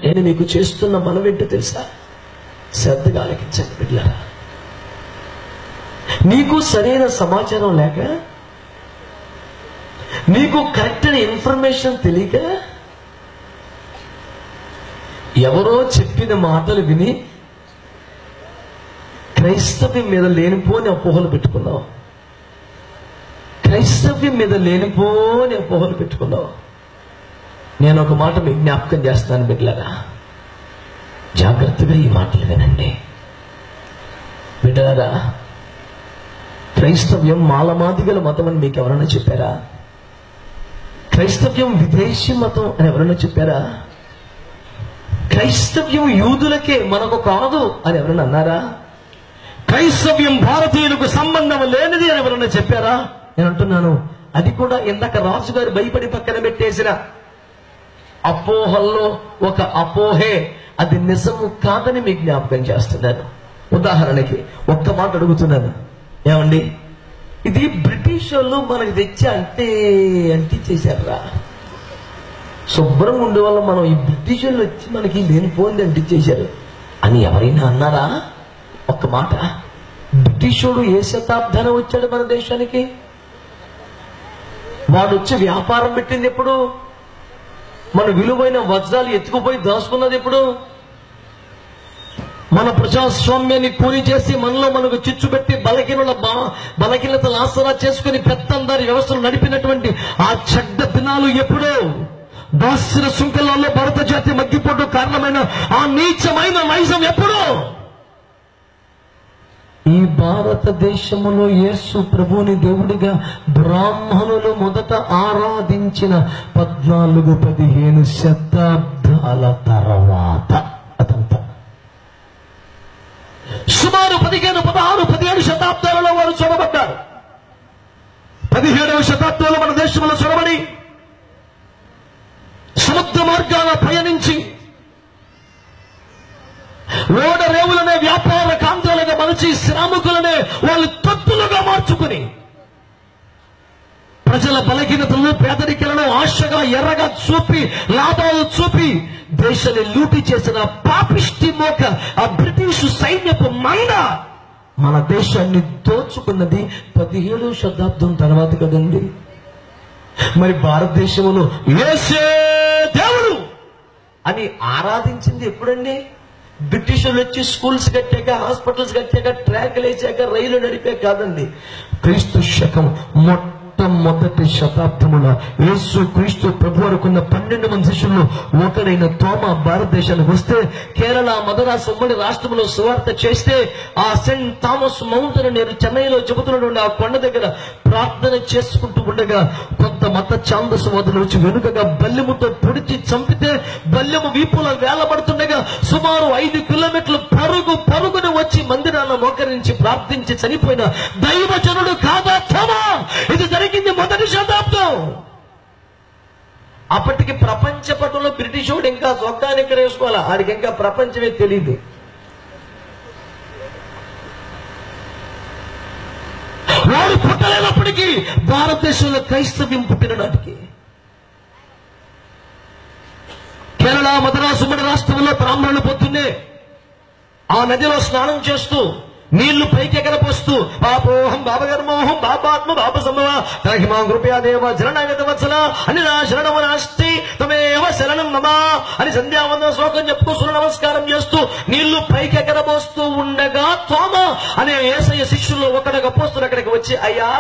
నేను మీకు చేస్తున్న మనం ఏంటో తెలుసా? శ్రద్ధగా ఆలకించండి బిడ్డలారా. నీకు సరైన సమాచారం లేక, నీకు కరెక్ట్ అయిన ఇన్ఫర్మేషన్ తెలియక, ఎవరో చెప్పిన మాటలు విని క్రైస్తవ్యం మీద లేనిపోని అపోహలు పెట్టుకున్నావు. క్రైస్తవ్యం మీద లేనిపోని అపోహలు పెట్టుకున్నావు. నేను ఒక మాట మీకు జ్ఞాపకం చేస్తాను బిడ్డలారా, జాగ్రత్తగా ఈ మాటలు వినండి బిడ్డలారా. క్రైస్తవ్యం మాలమాదిగల మతం అని మీకు ఎవరైనా చెప్పారా? క్రైస్తవ్యం విదేశీ మతం అని ఎవరైనా చెప్పారా? క్రైస్తవ్యం యూదులకే, మనకు కాదు అని ఎవరైనా అన్నారా? క్రైస్తవ్యం భారతీయులకు సంబంధం లేనిది అని ఎవరైనా చెప్పారా? నేను అంటున్నాను, అది కూడా ఇందాక రాజుగారు భయపడి పక్కన పెట్టేసిన అపోహల్లో ఒక అపోహే. అది నిజము కాదని మీకు జ్ఞాపకం చేస్తున్నాను. ఉదాహరణకి ఒక్క మాట అడుగుతున్నాను, ఏమండి ఇది బ్రిటిష్ వాళ్ళు మనకి తెచ్చి అంటించేశారా? శుభ్రంగా ఉండే వాళ్ళు మనం ఈ బ్రిటిష్ వాళ్ళు వచ్చి మనకి లేనిపోయింది అంటించేశారు అని ఎవరైనా అన్నారా? ఒక్క మాట. బ్రిటిష్ వాడు ఏ శతాబ్దాన వచ్చాడు మన దేశానికి? వాడు వచ్చి వ్యాపారం పెట్టింది ఎప్పుడు? మన విలువైన వజ్రాలు ఎత్తుకుపోయి దాచుకున్నది ఎప్పుడు? మన ప్రజాస్వామ్యాన్ని కూలి చేసి మనలో మనకు చిచ్చు పెట్టి బలహీనతలు ఆసరా చేసుకుని పెత్తందారి వ్యవస్థను నడిపినటువంటి ఆ చెడ్డ దినాలు ఎప్పుడో? దాస్య శృంఖలాల్లో భారత జాతి మగ్గిపోటు కారణమైన ఆ నీచమైన నైజం ఎప్పుడో? ఈ భారతదేశంలో యేసు ప్రభువుని దేవుడిగా బ్రాహ్మణులు మొదట ఆరాధించిన 14-15 శతాబ్దాల తర్వాత అదంతా. సుమారు 15, 16, 17 శతాబ్దాలలో వారు చొరబడ్డారు. 17వ శతాబ్దంలో మన దేశంలో చొరబడి సముద్ర మార్గాల పయనించి ఓడరేవులనే వ్యాపార కాంతాలుగా మలిచి శ్రామికులనే వాళ్ళు తత్తులుగా మార్చుకుని ప్రజల బలహీనతలను, పేదరికలను ఆశగా ఎర్రగా చూపి, లాభాలు చూపి దేశాన్ని లూటి చేసిన పాపిష్టి మోక ఆ బ్రిటిష్ సైన్యపు మంద మన దేశాన్ని దోచుకున్నది 17వ శతాబ్దం తర్వాత కదండి. మరి భారతదేశంలో యేసే దేవుడు అని ఆరాధించింది ఎప్పుడండి? బ్రిటిష్ వాళ్ళు వచ్చి స్కూల్స్ కట్టాక, హాస్పిటల్స్ కట్టాక, ట్రాక్లు వేసాక, రైలు నడిపే కాదండి. క్రీస్తు శకం మొట్టమొదటి శతాబ్దములో యేసు క్రీస్తు ప్రభు వరకున్న 12 మంది శిష్యుల్లో ఒకడైన తోమా భారతదేశానికి వస్తే, కేరళ, మద్రాసు ఉమ్మడి రాష్ట్రంలో సువార్త చేస్తే, ఆ సెయింట్ థామస్ మౌంట్ అని నేను చెన్నైలో చెబుతున్నటువంటి ఆ కొండ దగ్గర ప్రార్థన చేసుకుంటూ ఉండగా కొంత మత ఛాందసవాదులు వచ్చి వెనుకగా బల్లెముతో పొడిచి చంపితే బల్లెము వీపులో వేలబడుతుండగా సుమారు 5 కిలోమీటర్లు పరుగున వచ్చి మందిరాలను మోకరించి ప్రార్థించి చనిపోయిన దైవజనుడు కాదా తోమా? ఇది జరిగింది మొదటి శతాబ్దం. అప్పటికి ప్రపంచ పటంలో బ్రిటిష్ వాడు ఇంకా సొక్కాన్ని ఇక్కడ వేసుకోవాలా, ఆడికి ఇంకా ప్రపంచమే తెలియదు. వాడు పుట్టలేనప్పటికీ భారతదేశంలో క్రైస్తవ్యం పుట్టిన నాటికి కేరళ, మద్రాసు ఉమ్మడి రాష్ట్రంలో బ్రాహ్మణులు పొద్దున్నే ఆ నదిలో స్నానం చేస్తూ నీళ్లు పైకి ఎగరపోస్తూ పాపోహం బాబగర్మోహం బాబాత్మ బాబ సంభవ తహిమా కృపయా దేవ జననాగత వత్సల అని నా శరణమనాస్తి తమేవ శరణం నమా అని సంధ్యావందన శ్లోకం చెప్పుతూ సూర్య నమస్కారం చేస్తూ నీళ్లు పైకి ఎగరబోస్తూ ఉండగా తోమా అనే యేసయ్య శిష్యుల్లో ఒకడు అపోస్తలుడు అక్కడికి వచ్చి, అయ్యా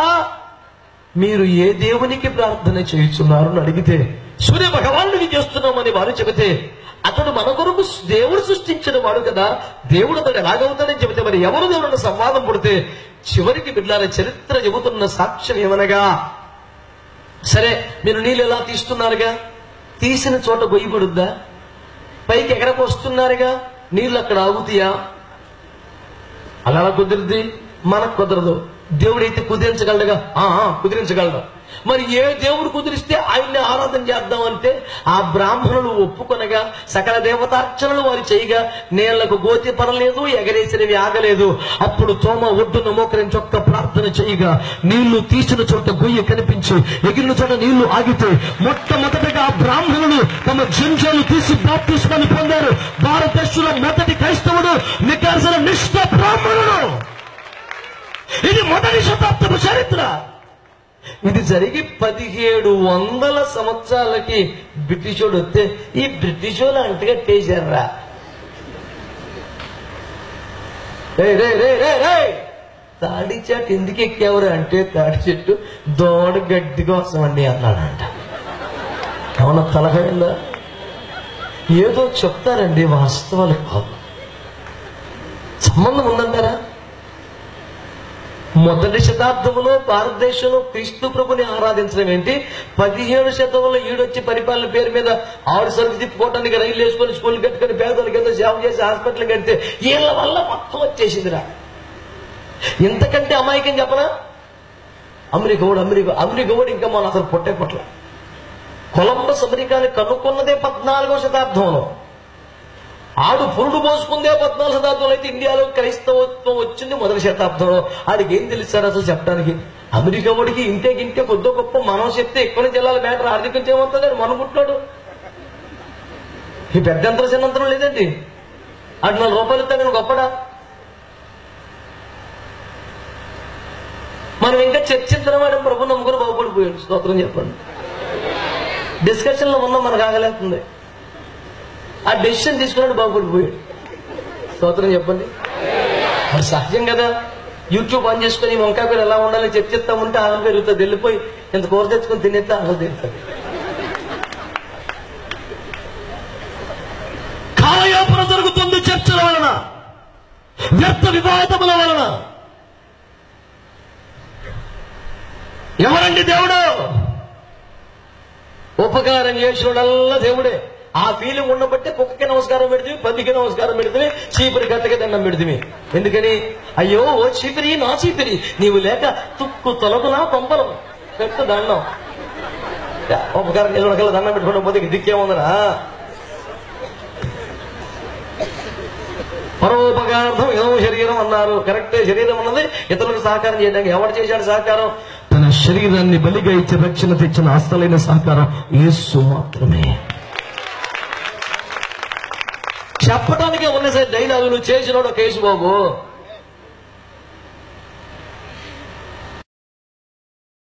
మీరు ఏ దేవునికి ప్రార్థన చేయుచున్నారు అని అడిగితే, సూర్య భగవానుడికి చేస్తున్నామని వారు చెబితే, అతడు మన కొరకు దేవుడు సృష్టించిన వాడు కదా, దేవుడు అతడు ఎలాగవుతాడని చెబితే మరి ఎవరు దేవుడు సంవాదం పుడితే చివరికి బిడ్డల చరిత్ర చెబుతున్న సాక్ష్యం ఏమనగా, సరే మీరు నీళ్ళు ఎలా తీస్తున్నారుగా, తీసిన చోట గొయ్యి పడుద్దా? పైకి ఎగరపోస్తున్నారుగా, నీళ్ళు అక్కడ ఆగుతాయా? అలా కుదిరిద్ది, మనకు కుదరదు. దేవుడైతే కుదిరించగలడుగా, కుదిరించగలడు. మరి ఏ దేవుడు కుదిరిస్తే ఆయన్ని ఆరాధన చేద్దామంటే ఆ బ్రాహ్మణులు ఒప్పుకొనగా సకల దేవతార్చనలు వారు చేయగా నీళ్లకు గోతి పడలేదు, ఎగరేసినవి ఆగలేదు. అప్పుడు తోమ ఒడ్డున మోకరించి ఒక్క ప్రార్థన చేయగా నీళ్లు తీసిన చోట గొయ్యి కనిపించి ఎగిరిన చోట నీళ్లు ఆగితే మొట్టమొదటిగా బ్రాహ్మణులు తమ జంజాలు తీసి బాప్తిస్మాన్ని పొందారు. యేసులో మొదటి క్రైస్తవుడు, నికార్సన నిష్ఠ బ్రాహ్మణుడు. ఇది మొదటి శతాబ్దపు చరిత్ర. ఇది జరిగి 1700 సంవత్సరాలకి బ్రిటిషోడు వస్తే ఈ బ్రిటిషోళ్ళు అంటగట్టేశారా. తాడి చెట్టు ఎందుకు ఎక్కేవారు అంటే, తాడి చెట్టు దోడ గడ్డి కోసం అండి అన్నాడంట. ఏమన్నా తలకాయిందా? ఏదో చెప్తారండి, వాస్తవాలు కాదు. సంబంధం ఉందంటారా? మొదటి శతాబ్దంలో భారతదేశంలో క్రీస్తు ప్రభుని ఆరాధించడం ఏంటి? 17 శతంలో ఈడొచ్చి పరిపాలన పేరు మీద ఆవిడ సరుకు తిప్పుకోవటానికి రైలు వేసుకొని స్కూల్ కట్టుకొని పేదలకు ఏదో సేవ చేసి హాస్పిటల్ కడితే వీళ్ళ వల్ల మొత్తం వచ్చేసిందిరా. ఇంతకంటే అమాయకం చెప్పనా? అమెరికా ఇంకా మన అసలు పొట్టే పొట్ల. కొలంబస్ అమెరికాని కనుక్కున్నదే 14వ శతాబ్దంలో. ఆడు పురుడు పోసుకుందే 14వ శతాబ్దంలో. అయితే ఇండియాలో క్రైస్తవత్వం వచ్చింది మొదటి శతాబ్దంలో. ఆడికి ఏం తెలుస్తారు అసలు చెప్పడానికి? అమెరికా వాడికి ఇంటే కొద్దో గొప్ప మనం చెప్తే ఎక్కువ నుంచి వెళ్ళాలి మ్యాటర్. ఆర్థికం చేయమవుతుంది అని మనం పుట్టినాడు. ఈ పెద్దంతరం చిన్నంతరం లేదండి. అటు 4 రూపాయలు ఇస్తా నేను గొప్పడా? మనం ఇంకా చర్చించడం ప్రభు నమ్ముకుని బాగుపడిపోయాడు. స్తోత్రం చెప్పండి. డిస్కషన్ లో ఉన్నాం, మనకు ఆగలేస్తుంది. ఆ డెసిషన్ తీసుకున్నాడు, బాగుపడిపోయాడు. స్తోత్రం చెప్పండి. అది సహజం కదా. యూట్యూబ్ ఆన్ చేసుకుని వంకాయ పేరు ఎలా ఉండాలి చర్చిస్తా ఉంటే ఆమె పెరుగుతుంది. వెళ్ళిపోయి ఇంత కూర తెచ్చుకొని తినేస్తే ఆమె తింటుంది. కాలయాపన జరుగుతుంది చర్చల వలన, వ్యర్థ వివాదముల వలన. ఎవరండి దేవుడు? ఉపకారం చేసినోడల్లా దేవుడే. ఆ ఫీలింగ్ ఉండబట్టే కుక్కకి నమస్కారం పెడితే, పందికి నమస్కారం పెడితే, చీపిరి గట్టకి దండం పెడితే. ఎందుకని? అయ్యో ఓ చీపిరి, నా చీపిరి, నీవు లేక తుక్కు తొలగునా పంపలు పెట్టు దండం. ఉపకారం చేసిన దండం పెట్టుకోవడం పోతే దిక్కేముందరా? పరోపకారార్థం ఏదో శరీరం అన్నారు. కరెక్టే, శరీరం అన్నది ఇతరులకు సహకారం చేయడానికి. ఎవరు చేశాడు సహకారం? తన శరీరాన్ని బలిగా ఇచ్చి రక్షణ తెచ్చిన అసలైన సహకారం యేసు మాత్రమే. చెప్పడానికే ఉన్నాయి సార్ డైలాగులు. చేసినోడు కేసు బాబు.